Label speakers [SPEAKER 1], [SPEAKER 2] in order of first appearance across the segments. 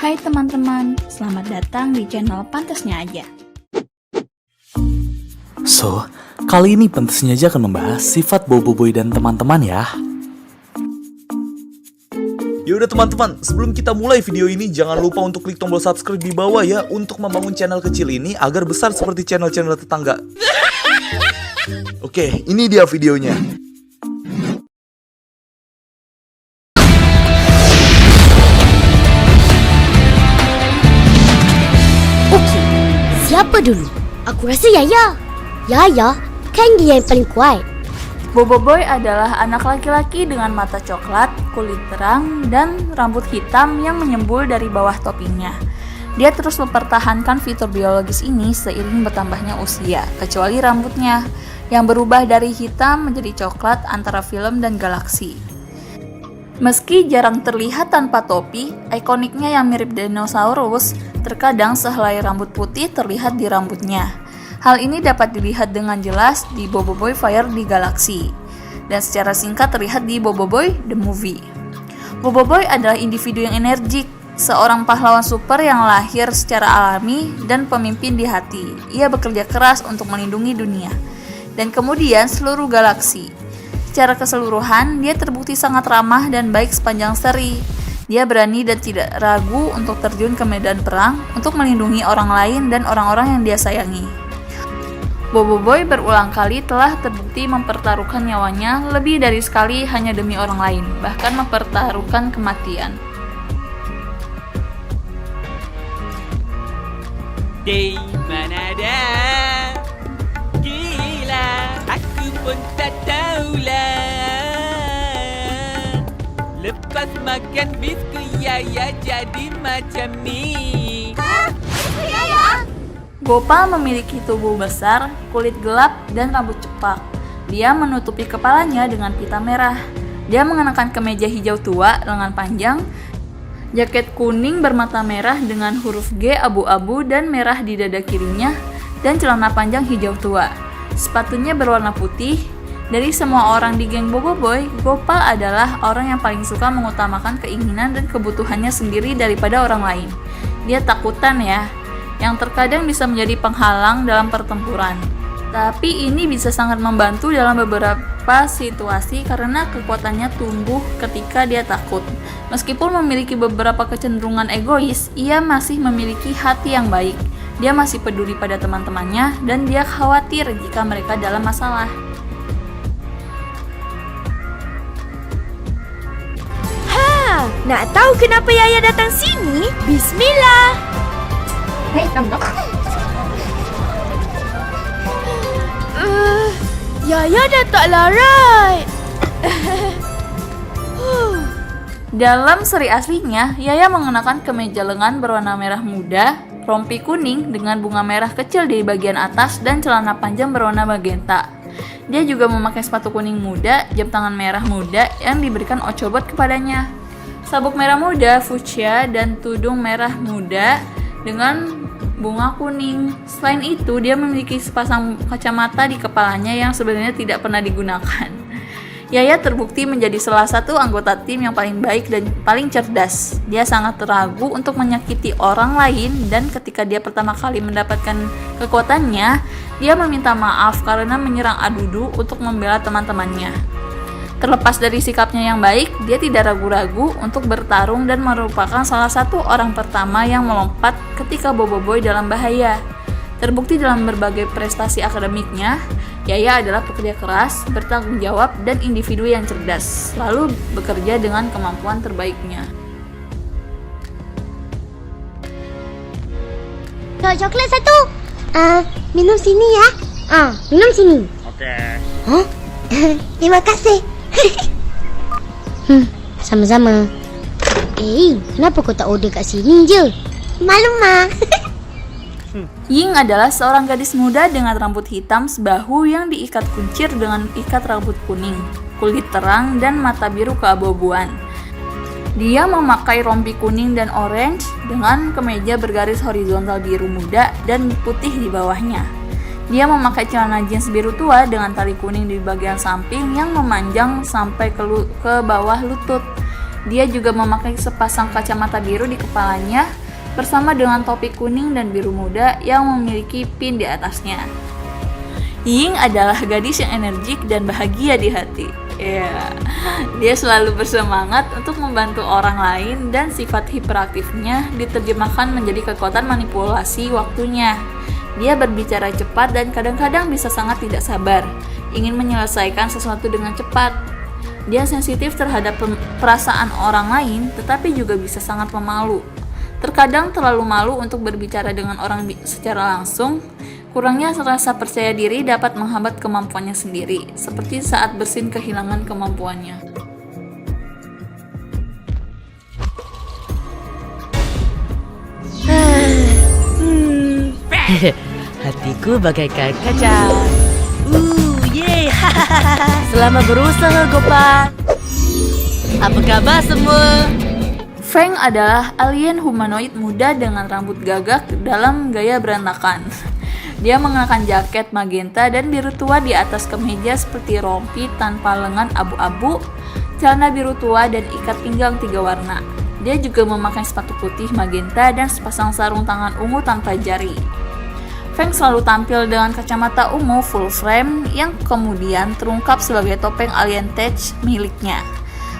[SPEAKER 1] Hai teman-teman, selamat datang di channel Pantasnya Aja.
[SPEAKER 2] So, kali ini Pantasnya Aja akan membahas sifat Boboiboy dan teman-teman ya.
[SPEAKER 3] Yaudah teman-teman, sebelum kita mulai video ini, jangan lupa untuk klik tombol subscribe di bawah ya, untuk membangun channel kecil ini agar besar seperti channel-channel tetangga. Oke, ini dia videonya.
[SPEAKER 4] Okey, siapa dulu? Aku rasa Yaya. Yaya, kan dia yang paling kuat.
[SPEAKER 1] Boboiboy adalah anak laki-laki dengan mata coklat, kulit terang, dan rambut hitam yang menyembul dari bawah topinya. Dia terus mempertahankan fitur biologis ini seiring bertambahnya usia, kecuali rambutnya, yang berubah dari hitam menjadi coklat antara film dan galaksi. Meski jarang terlihat tanpa topi, ikoniknya yang mirip dinosaurus, terkadang sehelai rambut putih terlihat di rambutnya. Hal ini dapat dilihat dengan jelas di Boboiboy Fire di Galaxy, dan secara singkat terlihat di Boboiboy The Movie. Boboiboy adalah individu yang energik, seorang pahlawan super yang lahir secara alami dan pemimpin di hati. Ia bekerja keras untuk melindungi dunia, dan kemudian seluruh galaksi. Secara keseluruhan, dia terbukti sangat ramah dan baik sepanjang seri. Dia berani dan tidak ragu untuk terjun ke medan perang untuk melindungi orang lain dan orang-orang yang dia sayangi. Boboiboy berulang kali telah terbukti mempertaruhkan nyawanya lebih dari sekali hanya demi orang lain, bahkan mempertaruhkan kematian.
[SPEAKER 5] Di mana dah? Gila, aku pun tak tahulah. Lepas makan biskuit Yaya jadi macam ni.
[SPEAKER 1] Gopal memiliki tubuh besar, kulit gelap, dan rambut cepak. Dia menutupi kepalanya dengan pita merah. Dia mengenakan kemeja hijau tua lengan panjang, jaket kuning bermata merah dengan huruf G abu-abu dan merah di dada kirinya, dan celana panjang hijau tua. Sepatunya berwarna putih. Dari semua orang di geng Boboiboy, Gopal adalah orang yang paling suka mengutamakan keinginan dan kebutuhannya sendiri daripada orang lain. Dia takutan ya, yang terkadang bisa menjadi penghalang dalam pertempuran. Tapi ini bisa sangat membantu dalam beberapa situasi karena kekuatannya tumbuh ketika dia takut. Meskipun memiliki beberapa kecenderungan egois, ia masih memiliki hati yang baik. Dia masih peduli pada teman-temannya dan dia khawatir jika mereka dalam masalah.
[SPEAKER 4] Nak tahu kenapa Yaya datang sini? Bismillah. Yaya dah tak larat.
[SPEAKER 1] Dalam seri aslinya, Yaya mengenakan kemeja lengan berwarna merah muda, rompi kuning dengan bunga merah kecil di bagian atas, dan celana panjang berwarna magenta. Dia juga memakai sepatu kuning muda, jam tangan merah muda yang diberikan Ochobot kepadanya, sabuk merah muda, fuchsia, dan tudung merah muda dengan bunga kuning. Selain itu, dia memiliki sepasang kacamata di kepalanya yang sebenarnya tidak pernah digunakan. Yaya terbukti menjadi salah satu anggota tim yang paling baik dan paling cerdas. Dia sangat ragu untuk menyakiti orang lain, dan ketika dia pertama kali mendapatkan kekuatannya, dia meminta maaf karena menyerang Adudu untuk membela teman-temannya. Terlepas dari sikapnya yang baik, dia tidak ragu-ragu untuk bertarung dan merupakan salah satu orang pertama yang melompat ketika Boboiboy dalam bahaya. Terbukti dalam berbagai prestasi akademiknya, Yaya adalah pekerja keras, bertanggung jawab, dan individu yang cerdas, selalu bekerja dengan kemampuan terbaiknya.
[SPEAKER 4] Coklat satu. Minum sini ya. Minum sini.
[SPEAKER 5] Okey.
[SPEAKER 4] Hah? Terima kasih. Sama-sama. Kenapa kau tak order kat sini je? Maklum, Ma.
[SPEAKER 1] Ying adalah seorang gadis muda dengan rambut hitam sebahu yang diikat kuncir dengan ikat rambut kuning, kulit terang, dan mata biru keabu-abuan. Dia memakai rompi kuning dan orange dengan kemeja bergaris horizontal biru muda dan putih di bawahnya. Dia memakai celana jeans biru tua dengan tali kuning di bagian samping yang memanjang sampai ke bawah lutut. Dia juga memakai sepasang kacamata biru di kepalanya bersama dengan topi kuning dan biru muda yang memiliki pin di atasnya. Ying adalah gadis yang energik dan bahagia di hati. Ya, dia selalu bersemangat untuk membantu orang lain dan sifat hiperaktifnya diterjemahkan menjadi kekuatan manipulasi waktunya. Dia berbicara cepat dan kadang-kadang bisa sangat tidak sabar, ingin menyelesaikan sesuatu dengan cepat. Dia sensitif terhadap perasaan orang lain, tetapi juga bisa sangat pemalu. Terkadang terlalu malu untuk berbicara dengan orang secara langsung. Kurangnya rasa percaya diri dapat menghambat kemampuannya sendiri, seperti saat bersin kehilangan kemampuannya.
[SPEAKER 6] Hatiku bagaikan kaca. Yeay. Selamat berusaha, Gopal. Apa kabar semua?
[SPEAKER 1] Feng adalah alien humanoid muda dengan rambut gagak dalam gaya berantakan. Dia mengenakan jaket magenta dan biru tua di atas kemeja seperti rompi tanpa lengan abu-abu, celana biru tua dan ikat pinggang 3 warna. Dia juga memakai sepatu putih magenta dan sepasang sarung tangan ungu tanpa jari. Feng selalu tampil dengan kacamata ungu full frame yang kemudian terungkap sebagai topeng alien Tech miliknya.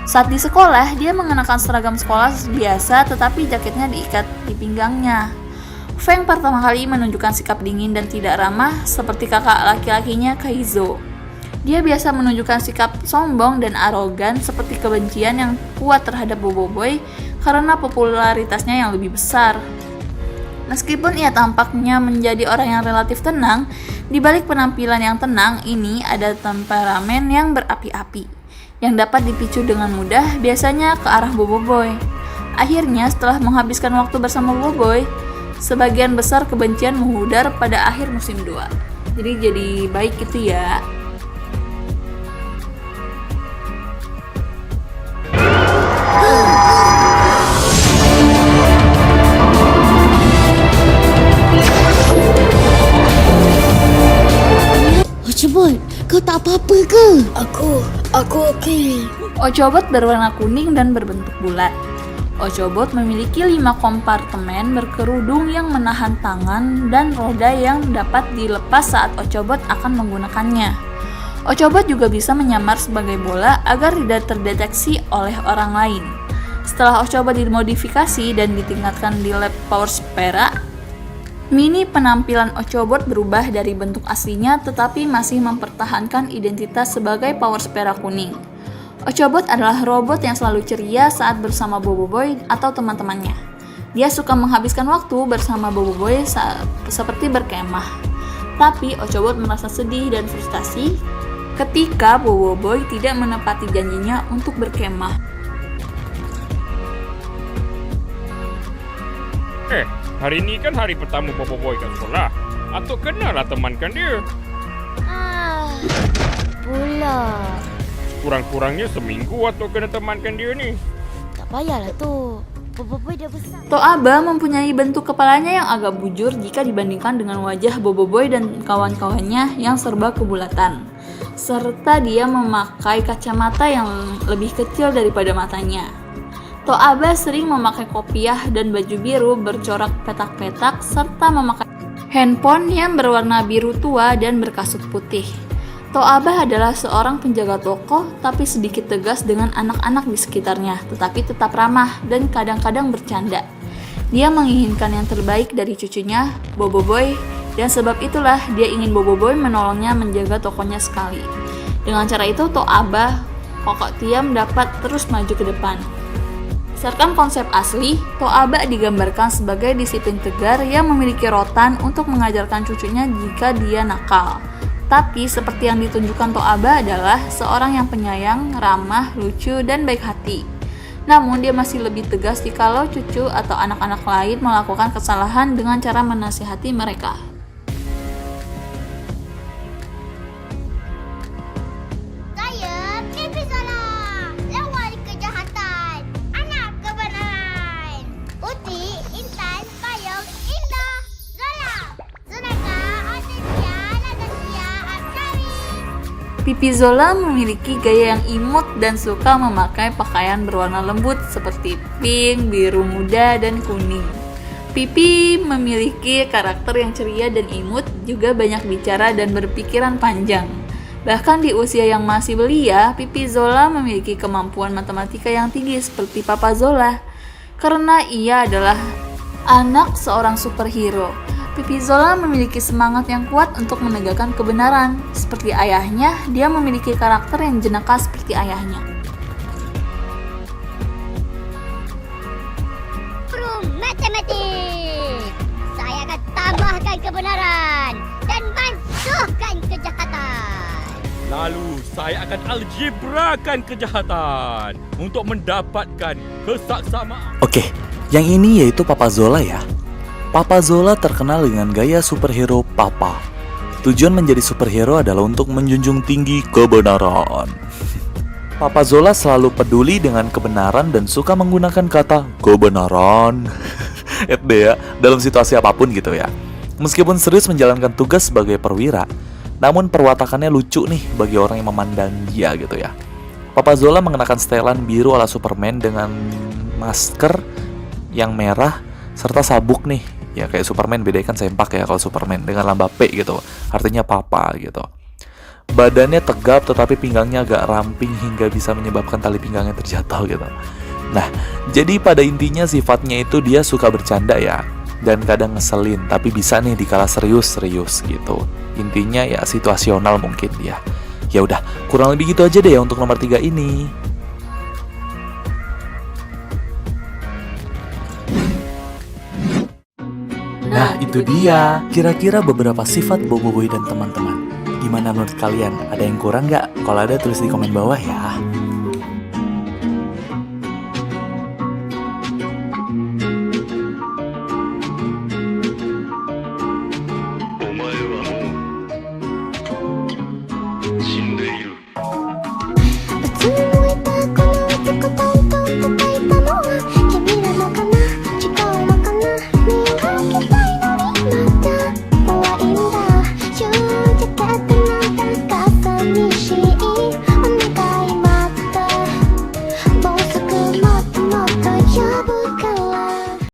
[SPEAKER 1] Saat di sekolah, dia mengenakan seragam sekolah biasa tetapi jaketnya diikat di pinggangnya. Feng pertama kali menunjukkan sikap dingin dan tidak ramah seperti kakak laki-lakinya Kaizo. Dia biasa menunjukkan sikap sombong dan arogan seperti kebencian yang kuat terhadap Boboiboy karena popularitasnya yang lebih besar. Meskipun ia tampaknya menjadi orang yang relatif tenang, di balik penampilan yang tenang ini ada temperamen yang berapi-api, yang dapat dipicu dengan mudah biasanya ke arah Boboiboy. Akhirnya setelah menghabiskan waktu bersama Boboiboy, sebagian besar kebencian menghudar pada akhir musim 2. Jadi baik gitu ya.
[SPEAKER 4] Ocobot, kau tak apa-apa ke? Aku okey.
[SPEAKER 1] Ocobot berwarna kuning dan berbentuk bulat. Ocobot memiliki 5 kompartemen berkerudung yang menahan tangan dan roda yang dapat dilepas saat Ocobot akan menggunakannya. Ocobot juga bisa menyamar sebagai bola agar tidak terdeteksi oleh orang lain. Setelah Ocobot dimodifikasi dan ditingkatkan di lab Power Spera, mini penampilan Ocobot berubah dari bentuk aslinya tetapi masih mempertahankan identitas sebagai Power Spera kuning. Ocobot adalah robot yang selalu ceria saat bersama Boboiboy atau teman-temannya. Dia suka menghabiskan waktu bersama Boboiboy seperti berkemah. Tapi Ocobot merasa sedih dan frustasi ketika Boboiboy tidak menepati janjinya untuk berkemah.
[SPEAKER 7] Hari ini kan hari pertama Boboiboy ke sekolah. Atau kenalah temankan dia.
[SPEAKER 4] Pula.
[SPEAKER 7] Kurang-kurangnya seminggu atau kena temankan dia ni.
[SPEAKER 4] Tak payahlah tu. Boboiboy dah besar.
[SPEAKER 1] Toaba mempunyai bentuk kepalanya yang agak bujur jika dibandingkan dengan wajah Boboiboy dan kawan-kawannya yang serba kebulatan. Serta dia memakai kacamata yang lebih kecil daripada matanya. Toaba sering memakai kopiah dan baju biru bercorak petak-petak serta memakai handphone yang berwarna biru tua dan berkasut putih. Toaba adalah seorang penjaga toko tapi sedikit tegas dengan anak-anak di sekitarnya, tetapi tetap ramah dan kadang-kadang bercanda. Dia menginginkan yang terbaik dari cucunya, Boboiboy, dan sebab itulah dia ingin Boboiboy menolongnya menjaga tokonya sekali. Dengan cara itu, Toaba Kokok Tiam dapat terus maju ke depan. Berdasarkan konsep asli, Toaba digambarkan sebagai disiplin tegar yang memiliki rotan untuk mengajarkan cucunya jika dia nakal. Tapi seperti yang ditunjukkan Toaba adalah seorang yang penyayang, ramah, lucu, dan baik hati. Namun dia masih lebih tegas jikalau cucu atau anak-anak lain melakukan kesalahan dengan cara menasihati mereka.
[SPEAKER 8] Saya Pipi Zola, lawan kejahatan, anak kebenaran. Putih, Intan, Payung, Indah, Zola, Zunaka, Otensia, Natasha, Asari.
[SPEAKER 1] Pipi Zola memiliki gaya yang imut dan suka memakai pakaian berwarna lembut seperti pink, biru muda, dan kuning. Pipi memiliki karakter yang ceria dan imut, juga banyak bicara dan berpikiran panjang. Bahkan di usia yang masih belia, Pipi Zola memiliki kemampuan matematika yang tinggi seperti Papa Zola. Karena ia adalah anak seorang superhero, Pipi Zola memiliki semangat yang kuat untuk menegakkan kebenaran. Seperti ayahnya, dia memiliki karakter yang jenaka seperti ayahnya.
[SPEAKER 8] Guru matematik. Saya akan tambahkan kebenaran dan mansuhkan kejahatan.
[SPEAKER 7] Lalu saya akan algebrakan kejahatan untuk mendapatkan kesaksamaan.
[SPEAKER 2] Oke, yang ini yaitu Papa Zola ya. Papa Zola terkenal dengan gaya superhero Papa. Tujuan menjadi superhero adalah untuk menjunjung tinggi kebenaran. Papa Zola selalu peduli dengan kebenaran dan suka menggunakan kata kebenaran ya, dalam situasi apapun gitu ya. Meskipun serius menjalankan tugas sebagai perwira, namun perwatakannya lucu nih bagi orang yang memandang dia gitu ya. Papa Zola mengenakan setelan biru ala Superman dengan masker yang merah serta sabuk nih. Ya kayak Superman, beda kan sempak ya kalau Superman dengan lamba P gitu. Artinya papa gitu. Badannya tegap tetapi pinggangnya agak ramping hingga bisa menyebabkan tali pinggangnya terjatuh gitu. Nah, jadi pada intinya sifatnya itu dia suka bercanda ya, dan kadang ngeselin, tapi bisa nih dikala serius-serius gitu. Intinya ya situasional mungkin dia. Ya udah, kurang lebih gitu aja deh ya untuk nomor 3 ini. Nah, itu dia. Kira-kira beberapa sifat Boboiboy dan teman-teman. Gimana menurut kalian? Ada yang kurang nggak? Kalau ada tulis di komen bawah ya.